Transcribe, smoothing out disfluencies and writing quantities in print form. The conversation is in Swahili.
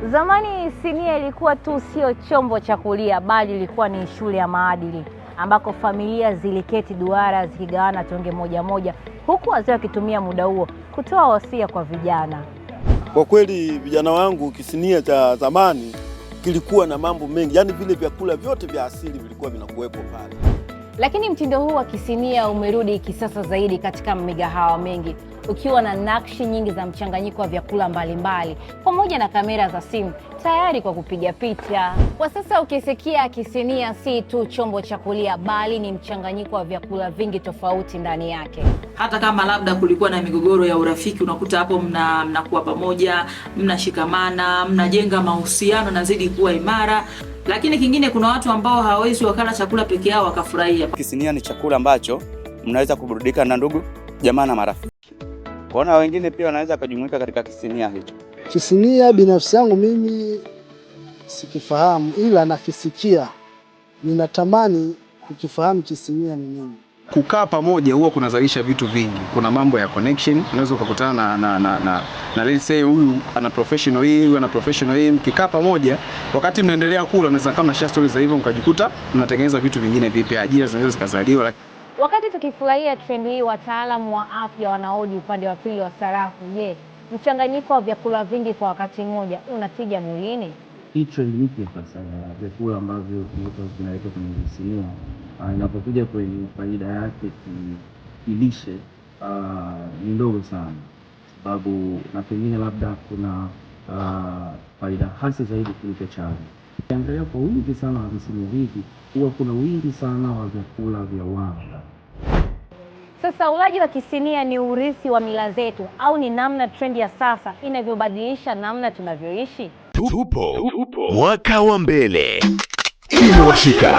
Zamani sinia ilikuwa tu sio chombo cha kulia, bali ilikuwa ni shule ya maadili ambako familia ziliketi duara zikigawana tonge moja moja, huku wazee wakitumia muda huo kutoa wasia kwa vijana. Kwa kweli vijana wangu, kisinia cha zamani kilikuwa na mambo mengi, yaani vile vyakula vyote vya asili vilikuwa vinakuwepo pale. Lakini mtindo huu wa kisinia umerudi kisasa zaidi katika migahawa mengi, ukiwa na nakshi nyingi za mchanganyiko wa vyakula mbalimbali pamoja na kamera za simu tayari kwa kupiga picha. Kwa sasa ukisikia kisinia si tu chombo cha kulia, bali ni mchanganyiko wa vyakula vingi tofauti ndani yake. Hata kama labda kulikuwa na migogoro ya urafiki, unakuta hapo mnakuwa pamoja, mnashikamana, mnajenga mahusiano na zidi kuwa imara. Lakini kingine, kuna watu ambao hawawezi wakala chakula peke yao wakafurahia. Kisinia ni chakula ambacho mnaweza kuburudika na ndugu, jamaa na marafiki. Kuna wengine pia wanaweza kujumuika katika kisinia hicho. Kisinia binafsi yangu mimi sikifahamu, ila nakisikia. Ninatamani kukifahamu kisinia ni nini. Kukaa pamoja huwa kunazalisha vitu vingi. Kuna mambo ya connection, unaweza kukutana na let's say huyu ana professional hii, huyu ana professional hii. Mkikaa pamoja wakati mnaendelea kula, mnaweza kama share stories za hivyo, mkajikuta mnatengeneza vitu vingine vipya, ajira zinaweza zikazaliwa. Wakati tukifurahia trend hii, wataalamu wa afya wanaoji upande wa pili wa sarafu. Je, mchanganyiko wa vyakula vingi kwa wakati mmoja unatija mwilini? Hii trend mpya sasa ya vyakula ambavyo vinawekwa kwenye kisinia, inapokuja kwenye faida yake kilishe ni ndogo sana, sababu na pengine labda kuna faida hasi zaidi kuliko chanzo. Ukiangalia kwa wingi sana wa visinia hivi, huwa kuna wingi sana wa vyakula vya wanga. Sasa ulaji wa kisinia ni urithi wa mila zetu au ni namna trend ya sasa inavyobadilisha namna tunavyoishi? Tupo mwaka wa mbele. Imewashika.